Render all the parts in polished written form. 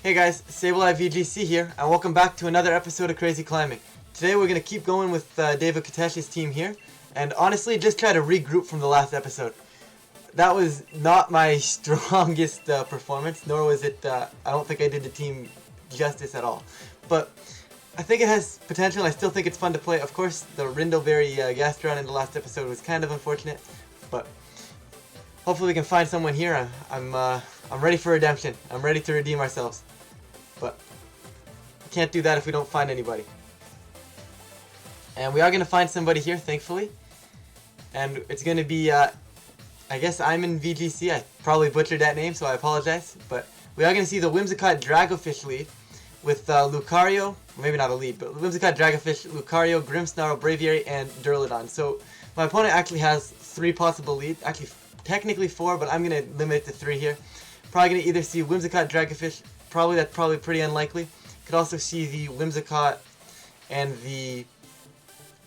Hey guys, Sableye VGC here, and welcome back to another episode of Crazy Climbing. Today we're going to keep going with David Koutesh's team here, and honestly just try to regroup from the last episode. That was not my strongest performance, nor was it, I don't think I did the team justice at all. But I think it has potential, I still think it's fun to play. Of course, the Rindleberry Gastron in the last episode was kind of unfortunate, but hopefully we can find someone here. I'm ready for redemption. I'm ready to redeem ourselves. But we can't do that if we don't find anybody. And we are going to find somebody here, thankfully. And it's going to be, I guess I'm in VGC. I probably butchered that name, so I apologize. But we are going to see the Whimsicott Dragofish lead with Lucario, maybe not a lead, but Whimsicott Dragofish, Lucario, Grimmsnarl, Braviary, and Duraludon. So my opponent actually has 3 possible leads. Actually, technically 4, but I'm going to limit it to 3 here. Probably going to either see Whimsicott Dragofish. That's probably pretty unlikely. Could also see the Whimsicott and the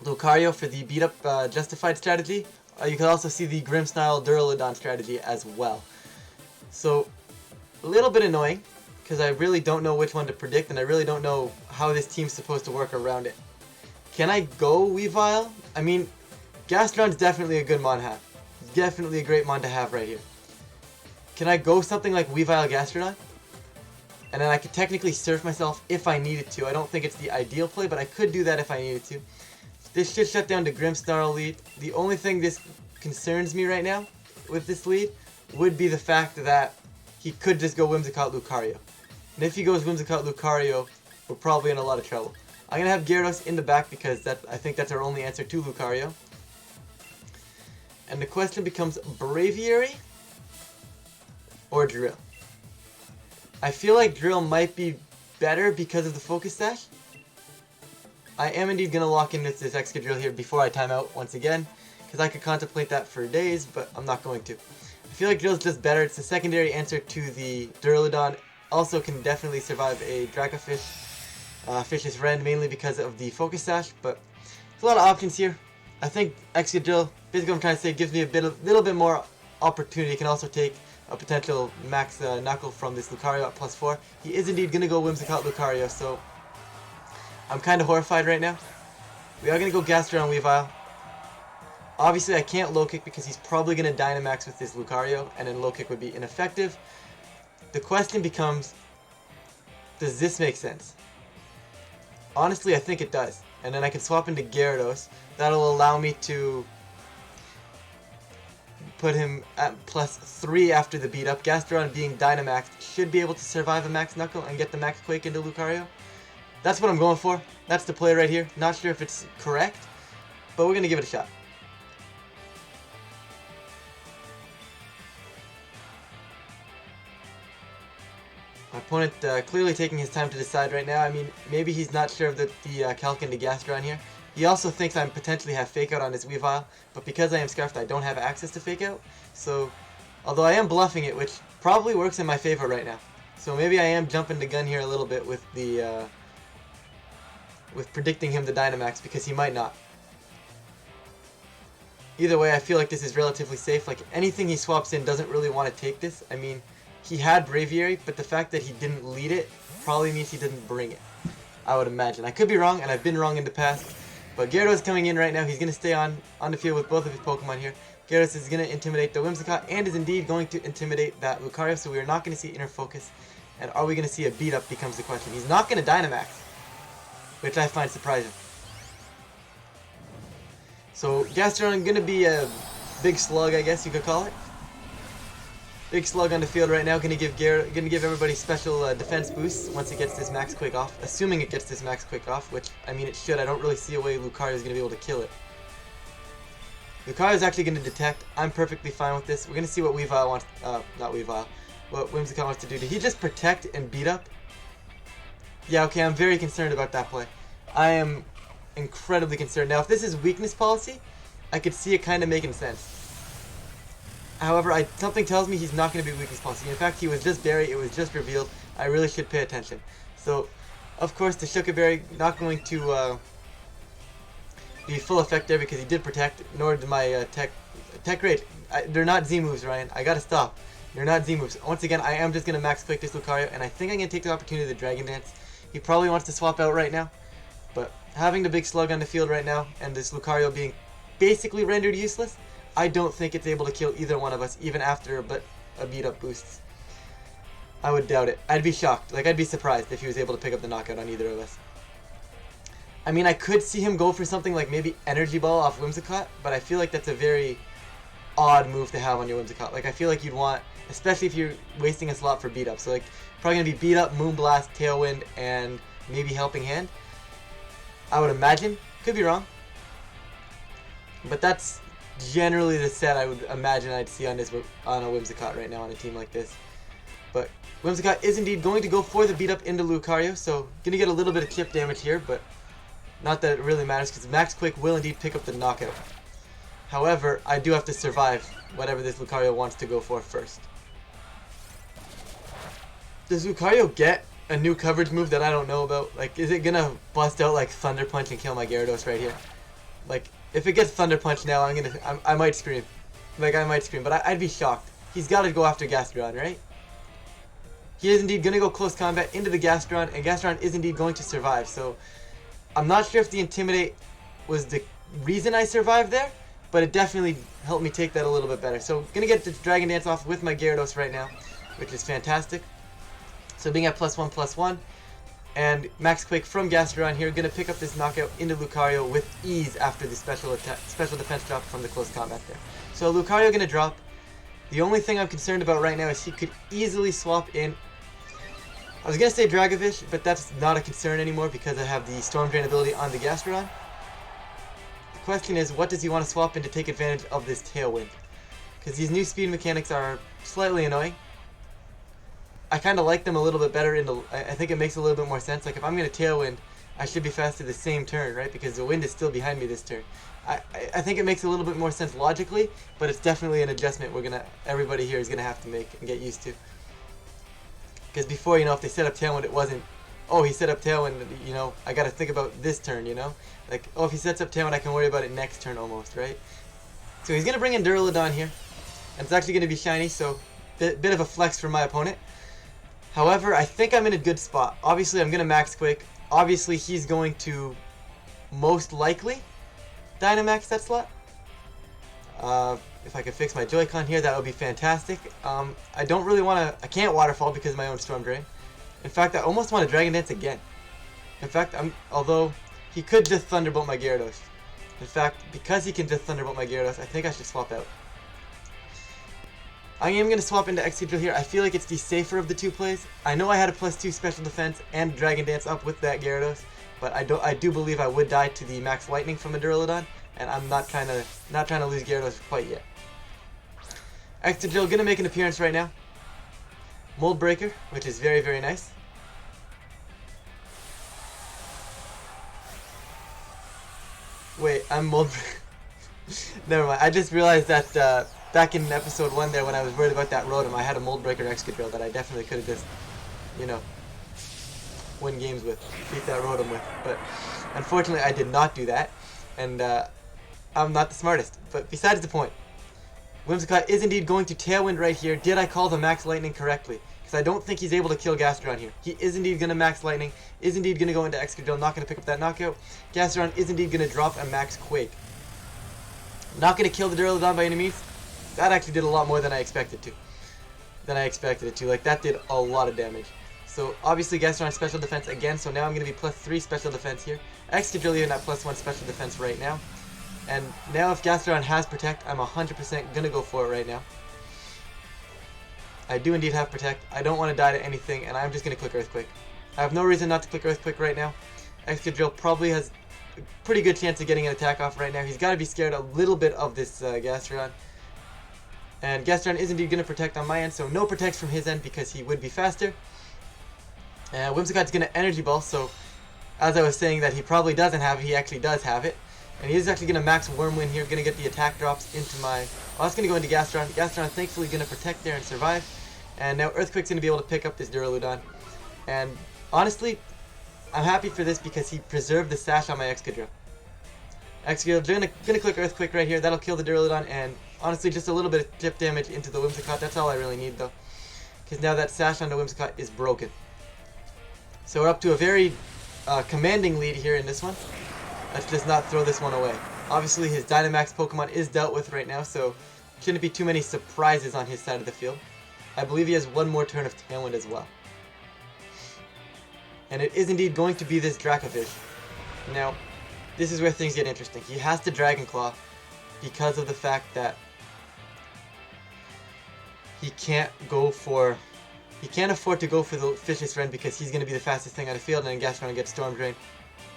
Lucario for the beat up justified strategy. You could also see the Grimmsnarl Duraludon strategy as well. So a little bit annoying because I really don't know which one to predict, and I really don't know how this team's supposed to work around it. Can I go Weavile? I mean, Gastron's definitely a good mon to have. Definitely a great mon to have right here. Can I go something like Weavile Gastrodon? And then I could technically surf myself if I needed to. I don't think it's the ideal play, but I could do that if I needed to. This should shut down the Grimmsnarl lead. The only thing this concerns me right now with this lead would be the fact that he could just go Whimsicott Lucario. And if he goes Whimsicott Lucario, we're probably in a lot of trouble. I'm going to have Gyarados in the back because I think that's our only answer to Lucario. And the question becomes Braviary or Drill. I feel like Drill might be better because of the Focus Sash. I am indeed going to lock in this Excadrill here before I time out once again, because I could contemplate that for days, but I'm not going to. I feel like Drill's just better. It's a secondary answer to the Duraludon. Also can definitely survive a Dracofish, Fish's Rend, mainly because of the Focus Sash, but there's a lot of options here. I think Excadrill, basically what I'm trying to say, gives me little bit more opportunity. It can also take a potential max knuckle from this Lucario at +4. He is indeed going to go Whimsicott Lucario, so I'm kind of horrified right now. We are going to go Gastrodon Weavile. Obviously I can't low kick because he's probably going to Dynamax with this Lucario, and then low kick would be ineffective. The question becomes, does this make sense? Honestly, I think it does. And then I can swap into Gyarados. That'll allow me to put him at +3 after the beat up. Gastrodon being Dynamaxed should be able to survive a max knuckle and get the max quake into Lucario. That's what I'm going for. That's the play right here. Not sure if it's correct, but we're going to give it a shot. My opponent clearly taking his time to decide right now. I mean, maybe he's not sure of the calc into Gastrodon here. He also thinks I potentially have Fake Out on his Weavile, but because I am Scarfed, I don't have access to Fake Out. So, although I am bluffing it, which probably works in my favor right now. So maybe I am jumping the gun here a little bit with the with predicting him the Dynamax, because he might not. Either way, I feel like this is relatively safe. Like, anything he swaps in doesn't really want to take this. I mean, he had Braviary, but the fact that he didn't lead it probably means he didn't bring it, I would imagine. I could be wrong, and I've been wrong in the past. But Gyarados coming in right now. He's going to stay on the field with both of his Pokemon here. Gyarados is going to intimidate the Whimsicott and is indeed going to intimidate that Lucario, so we are not going to see Inner Focus. And are we going to see a beat up becomes the question. He's not going to Dynamax, which I find surprising. So Gastrodon going to be a big slug, I guess you could call it. Big slug on the field right now. Going to give everybody special defense boosts once it gets this max quick off. Assuming it gets this max quick off, which I mean it should. I don't really see a way Lucario is going to be able to kill it. Lucario is actually going to detect. I'm perfectly fine with this. We're going to see what Weavile wants. Not Weavile. What Whimsicott wants to do. Did he just protect and beat up? Yeah. Okay. I'm very concerned about that play. I am incredibly concerned. Now, if this is weakness policy, I could see it kind of making sense. However, something tells me he's not going to be weakness policy. In fact, he was just buried. It was just revealed. I really should pay attention. So, of course, the Shuka Berry not going to be full effect there because he did protect, nor did my Tech Rage. They're not Z moves, Ryan. I gotta stop. They're not Z moves. Once again, I am just going to max quick this Lucario, and I think I'm going to take the opportunity to Dragon Dance. He probably wants to swap out right now, but having the big Slug on the field right now, and this Lucario being basically rendered useless, I don't think it's able to kill either one of us, even after a beat up boosts. I would doubt it. I'd be shocked. Like, I'd be surprised if he was able to pick up the knockout on either of us. I mean, I could see him go for something like maybe Energy Ball off Whimsicott, but I feel like that's a very odd move to have on your Whimsicott. Like, I feel like you'd want, especially if you're wasting a slot for beat up. So, like, probably going to be beat up, Moonblast, Tailwind, and maybe Helping Hand. I would imagine. Could be wrong. But that's generally the set I would imagine I'd see on a Whimsicott right now on a team like this. But Whimsicott is indeed going to go for the beat up into Lucario, so gonna get a little bit of chip damage here, but not that it really matters because Max Quick will indeed pick up the knockout. However, I do have to survive whatever this Lucario wants to go for first. Does Lucario get a new coverage move that I don't know about? Like, is it gonna bust out like Thunder Punch and kill my Gyarados right here? Like, if it gets Thunder Punch now, I might scream. Like, I might scream, but I'd be shocked. He's got to go after Gastrodon, right? He is indeed going to go close combat into the Gastrodon, and Gastrodon is indeed going to survive. So, I'm not sure if the Intimidate was the reason I survived there, but it definitely helped me take that a little bit better. So, going to get the Dragon Dance off with my Gyarados right now, which is fantastic. So, being at +1/+1, and Max Quake from Gastrodon here, going to pick up this knockout into Lucario with ease after the special defense drop from the close combat there. So, Lucario going to drop. The only thing I'm concerned about right now is he could easily swap in. I was going to say Dragovish, but that's not a concern anymore because I have the Storm Drain ability on the Gastrodon. The question is, what does he want to swap in to take advantage of this Tailwind? Because these new speed mechanics are slightly annoying. I kind of like them a little bit better. I think it makes a little bit more sense. Like, if I'm going to Tailwind, I should be faster the same turn, right? Because the wind is still behind me this turn. I think it makes a little bit more sense logically, but it's definitely an adjustment everybody here is gonna have to make and get used to. Because before, if they set up Tailwind, it wasn't, oh, he set up Tailwind, I gotta think about this turn, Like, oh, if he sets up Tailwind, I can worry about it next turn almost, right? So he's gonna bring in Duraludon here, and it's actually gonna be shiny, so bit of a flex for my opponent. However, I think I'm in a good spot. Obviously, I'm gonna Max Quick. Obviously, he's going to most likely Dynamax that slot. If I could fix my Joy-Con here, that would be fantastic. I don't really want to. I can't Waterfall because of my own Storm Drain. In fact, I almost want to Dragon Dance again. In fact, although he could just Thunderbolt my Gyarados. In fact, because he can just Thunderbolt my Gyarados, I think I should swap out. I am going to swap into Excadrill here. I feel like it's the safer of the two plays. I know I had a +2 special defense and Dragon Dance up with that Gyarados, but I do believe I would die to the Max Lightning from a Duraludon, and I'm not trying to lose Gyarados quite yet. Excadrill gonna make an appearance right now. Mold Breaker, which is very, very nice. Wait, I'm Mold Breaker. Never mind. I just realized that back in episode 1 there, when I was worried about that Rotom, I had a Mold Breaker Excadrill that I definitely could have just, win games with, beat that Rotom with, but unfortunately I did not do that, and I'm not the smartest, but besides the point. Whimsicott is indeed going to Tailwind right here. Did I call the Max Lightning correctly? Because I don't think he's able to kill Gastrodon here. He is indeed going to Max Lightning, is indeed going to go into Excadrill, not going to pick up that knockout. Gastrodon is indeed going to drop a Max Quake. Not going to kill the Duraludon by any means. That actually did a lot more than I expected it to. Like, that did a lot of damage. So, obviously, Gastrodon special defense again, so now I'm going to be +3 special defense here. Excadrill even at +1 special defense right now. And now if Gastrodon has Protect, I'm 100% going to go for it right now. I do indeed have Protect. I don't want to die to anything, and I'm just going to click Earthquake. I have no reason not to click Earthquake right now. Excadrill probably has a pretty good chance of getting an attack off right now. He's got to be scared a little bit of this Gastrodon. And Gastrodon is indeed going to Protect on my end, so no Protects from his end because he would be faster. And Whimsicott's going to Energy Ball, so as I was saying that he probably doesn't have it, he actually does have it. And he is actually going to max Wormwind here, going to get the attack drops into my... Oh, that's going to go into Gastrodon. Gastrodon thankfully going to Protect there and survive. And now Earthquake's going to be able to pick up this Duraludon. And honestly, I'm happy for this because he preserved the sash on my Excadrill. Excadrill going to click Earthquake right here. That'll kill the Duraludon, and Honestly, just a little bit of chip damage into the Whimsicott. That's all I really need, though. Because now that sash on the Whimsicott is broken. So we're up to a very commanding lead here in this one. Let's just not throw this one away. Obviously, his Dynamax Pokemon is dealt with right now, so shouldn't be too many surprises on his side of the field. I believe he has one more turn of Tailwind as well. And it is indeed going to be this Dracovish. Now, this is where things get interesting. He has to Dragon Claw because of the fact that he can't afford to go for the Vicious Rend because he's going to be the fastest thing on the field, and then Gastron gets Storm Drain.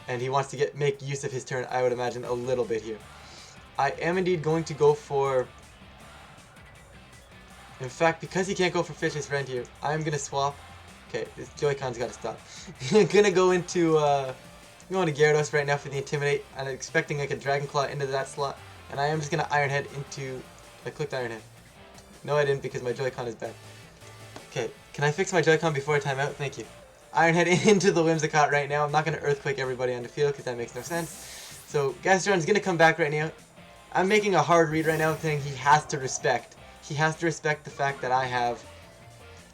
And he wants to make use of his turn, I would imagine, a little bit here. I am indeed going to go for... In fact, because he can't go for Vicious Rend here, I'm going to swap... Okay, this Joy-Con's got to stop. I'm going to go into... going to Gyarados right now for the Intimidate. I'm expecting like a Dragon Claw into that slot. And I am just going to Iron Head into... I clicked Iron Head. No, I didn't because my Joy-Con is bad. Okay, can I fix my Joy-Con before I time out? Thank you. Iron Head into the Whimsicott right now. I'm not going to Earthquake everybody on the field because that makes no sense. So Gastron's going to come back right now. I'm making a hard read right now saying he has to respect. He has to respect the fact that I have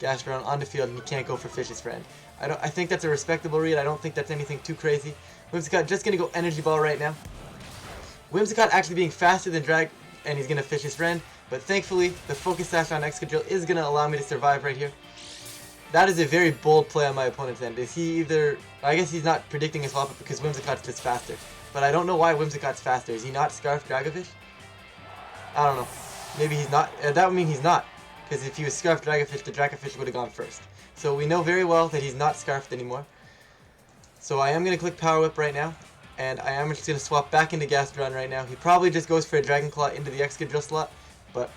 Gastron on the field and he can't go for Vicious Rend. I think that's a respectable read. I don't think that's anything too crazy. Whimsicott just going to go Energy Ball right now. Whimsicott actually being faster than Drag, and he's going to Vicious Rend. But thankfully, the Focus Sash on Excadrill is going to allow me to survive right here. That is a very bold play on my opponent's end. Is he either... I guess he's not predicting a swap up because Whimsicott's just faster. But I don't know why Whimsicott's faster. Is he not Scarf Dragovish? I don't know. Maybe he's not. That would mean he's not. Because if he was Scarf Dragovish, the Dracovish would have gone first. So we know very well that he's not Scarfed anymore. So I am going to click Power Whip right now. And I am just going to swap back into Gastron right now. He probably just goes for a Dragon Claw into the Excadrill slot. But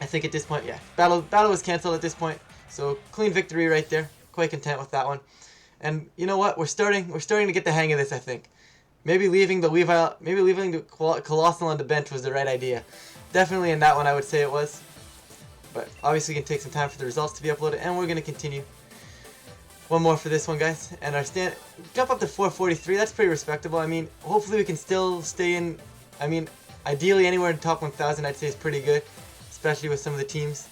I think at this point, yeah. Battle was cancelled at this point. So clean victory right there. Quite content with that one. And you know what? We're starting to get the hang of this, I think. Maybe leaving the Weavile, maybe leaving the Colossal on the bench was the right idea. Definitely in that one I would say it was. But obviously it can take some time for the results to be uploaded, and we're going to continue. One more for this one, guys. And our jump up to 443, that's pretty respectable. I mean, hopefully we can still stay in, I mean, ideally anywhere in the top 1,000 I'd say is pretty good. Especially with some of the teams.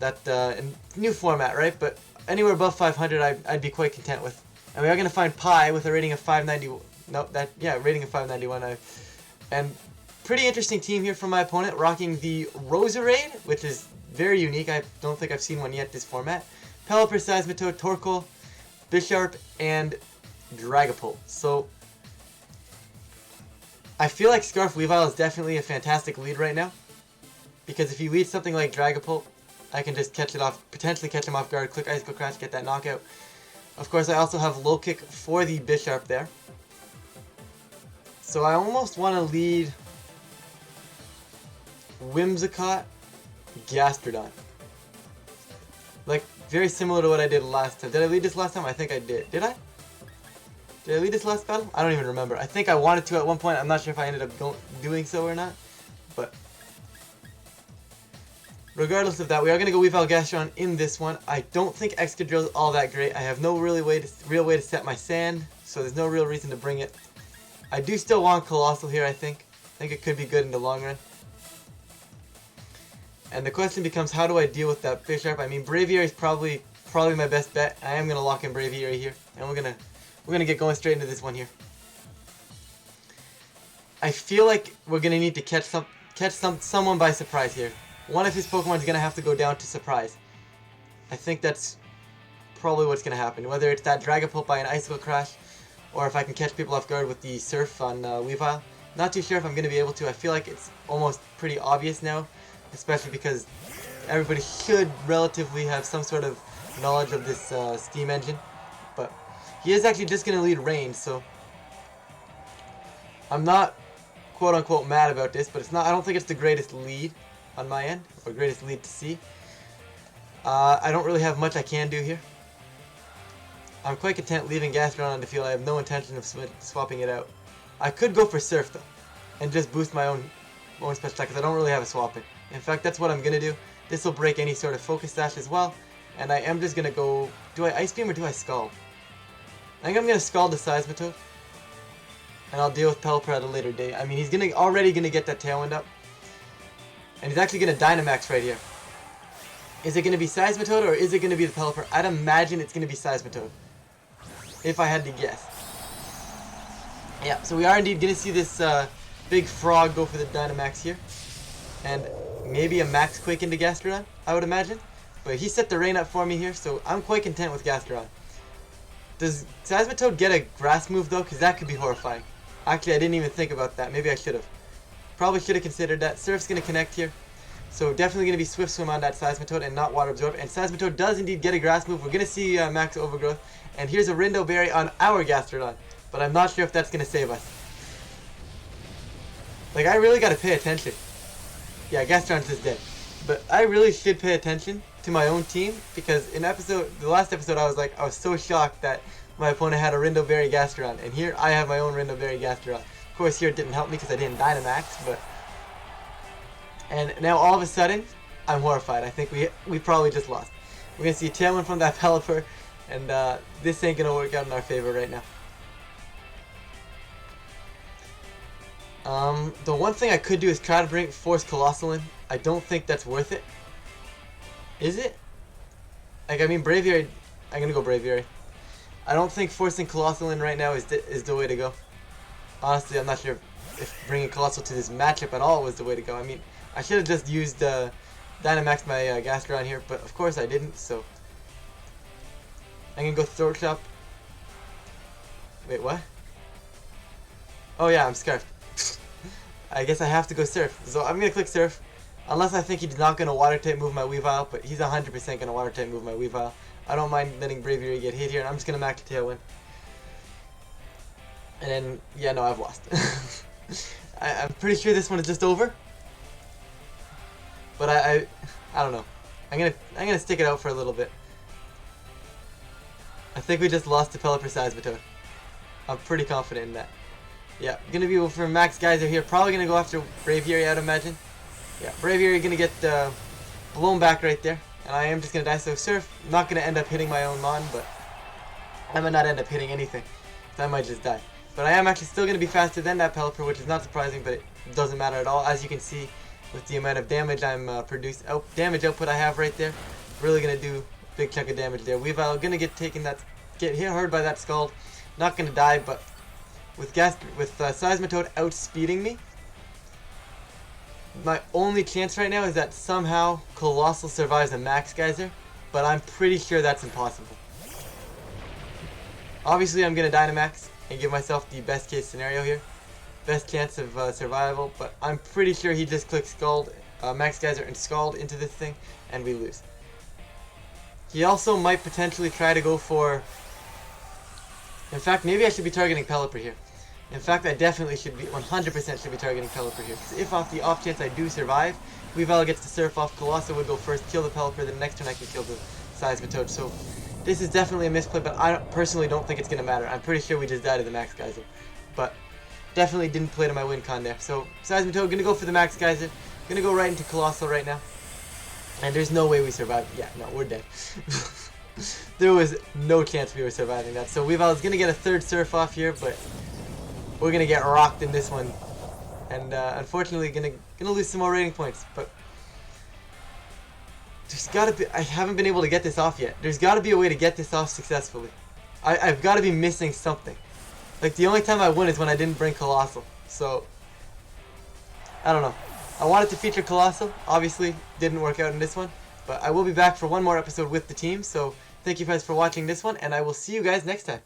That in new format, right? But anywhere above 500, I'd be quite content with. And we are going to find Pi with a rating of 591. No, rating of 591. And pretty interesting team here from my opponent, rocking the Roserade, which is very unique. I don't think I've seen one yet this format. Pelipper, Seismitoad, Torkoal, Bisharp, and Dragapult. So I feel like Scarf Weavile is definitely a fantastic lead right now. Because if he leads something like Dragapult, I can just catch it off, potentially catch him off guard, click Icicle Crash, get that knockout. Of course, I also have Low Kick for the Bisharp there. So I almost want to lead Whimsicott, Gastrodon. Like, very similar to what I did last time. Did I lead this last time? I think I did. Did I? Did I lead this last battle? I don't even remember. I think I wanted to at one point. I'm not sure if I ended up doing so or not. But regardless of that, we are going to go Weavile Gastrodon in this one. I don't think Excadrill is all that great. I have no real way to set my sand, so there's no real reason to bring it. I do still want Colossal here, I think. I think it could be good in the long run. And the question becomes, how do I deal with that Bisharp? I mean, Braviary is probably my best bet. I am going to lock in Braviary here, and we're gonna get going straight into this one here. I feel like we're going to need to catch someone by surprise here. One of his Pokemon is going to have to go down to surprise. I think that's probably what's going to happen. Whether it's that Dragapult by an Icicle Crash, or if I can catch people off guard with the Surf on Weavile. Not too sure if I'm going to be able to. I feel like it's almost pretty obvious now, especially because everybody should relatively have some sort of knowledge of this steam engine. But he is actually just going to lead Rain, so I'm not quote-unquote mad about this, but it's not. I don't think it's the greatest lead on my end, or greatest lead to see. I don't really have much I can do here. I'm quite content leaving Gastrodon on the field. I have no intention of swapping it out. I could go for Surf though, and just boost my own special attack, because I don't really have a swap in. In fact, that's what I'm going to do. This will break any sort of Focus Sash as well, and I am just going to go... Do I Ice Beam or do I Scald? I think I'm going to Scald the Seismitoad, and I'll deal with Pelipper at a later date. I mean, he's already going to get that Tailwind up. And he's actually going to Dynamax right here. Is it going to be Seismitoad or is it going to be the Pelipper? I'd imagine it's going to be Seismitoad, if I had to guess. Yeah, so we are indeed going to see this big frog go for the Dynamax here. And maybe a Max Quake into Gastrodon, I would imagine. But he set the rain up for me here, so I'm quite content with Gastrodon. Does Seismitoad get a grass move though? Because that could be horrifying. Actually, I didn't even think about that. Maybe I should have. Probably should have considered that. Surf's going to connect here. So definitely going to be Swift Swim on that Seismitoad and not Water Absorb. And Seismitoad does indeed get a grass move. We're going to see Max Overgrowth. And here's a Rindo Berry on our Gastrodon. But I'm not sure if that's going to save us. Like, I really got to pay attention. Yeah, Gastrodon's just dead. But I really should pay attention to my own team. Because in the last episode, I was so shocked that my opponent had a Rindo Berry Gastrodon. And here I have my own Rindo Berry Gastrodon. Of course, here it didn't help me because I didn't Dynamax. But... And now all of a sudden, I'm horrified. I think we probably just lost. We're going to see a Tailwind from that Pelipper, and this ain't going to work out in our favor right now. The one thing I could do is try to force Colossal in. I don't think that's worth it. Is it? Like, I mean, Braviary, I'm going to go Braviary. I don't think forcing Colossal in right now is the way to go. Honestly, I'm not sure if bringing Colossal to this matchup at all was the way to go. I mean, I should have just used Dynamax my Gastrodon here, but of course I didn't, so I'm going to go Throat Chop. Wait, what? Oh yeah, I'm Scarfed. I guess I have to go Surf. So I'm going to click Surf, unless I think he's not going to Water type move my Weavile, but he's 100% going to Water type move my Weavile. I don't mind letting Braviary get hit here, and I'm just going to Max Tailwind. And then, yeah, no, I've lost. I'm pretty sure this one is just over. But I don't know. I'm gonna stick it out for a little bit. I think we just lost to Pelipper Seismitoad. I'm pretty confident in that. Yeah, gonna be for Max Geyser here. Probably gonna go after Braviary, I'd imagine. Yeah, Braviary gonna get blown back right there, and I am just gonna die. So Surf, not gonna end up hitting my own Mon, but I might not end up hitting anything. So I might just die. But I am actually still gonna be faster than that Pelipper, which is not surprising, but it doesn't matter at all. As you can see, with the amount of damage I'm damage output I have right there, really gonna do a big chunk of damage there. Weavile gonna get hit hard by that Scald, not gonna die, but with Seismitoad outspeeding me, my only chance right now is that somehow Colossal survives a Max Geyser, but I'm pretty sure that's impossible. Obviously, I'm gonna Dynamax and give myself the best case scenario here. Best chance of survival, but I'm pretty sure he just clicks Scald, Max Geyser and Scald into this thing, and we lose. He also might potentially try to go for... In fact, maybe I should be targeting Pelipper here. In fact, I definitely should be, 100% should be targeting Pelipper here. Because if off the off chance I do survive, Weavile gets to surf off, Colossal would go first, kill the Pelipper, then the next turn I can kill the Seismitoad. So this is definitely a misplay, but I personally don't think it's going to matter. I'm pretty sure we just died to the Max Geyser. But... definitely didn't play to my win con there. So, Seismitoad gonna go for the Max Geyser. Gonna go right into Colossal right now. And there's no way we survived. Yeah, no, we're dead. There was no chance we were surviving that. So, Weavile is gonna get a third Surf off here, but we're gonna get rocked in this one. And unfortunately, gonna lose some more rating points. But there's gotta be... I haven't been able to get this off yet. There's gotta be a way to get this off successfully. I've gotta be missing something. Like, the only time I win is when I didn't bring Colossal. So, I don't know. I wanted to feature Colossal. Obviously, didn't work out in this one. But I will be back for one more episode with the team. So, thank you guys for watching this one, and I will see you guys next time.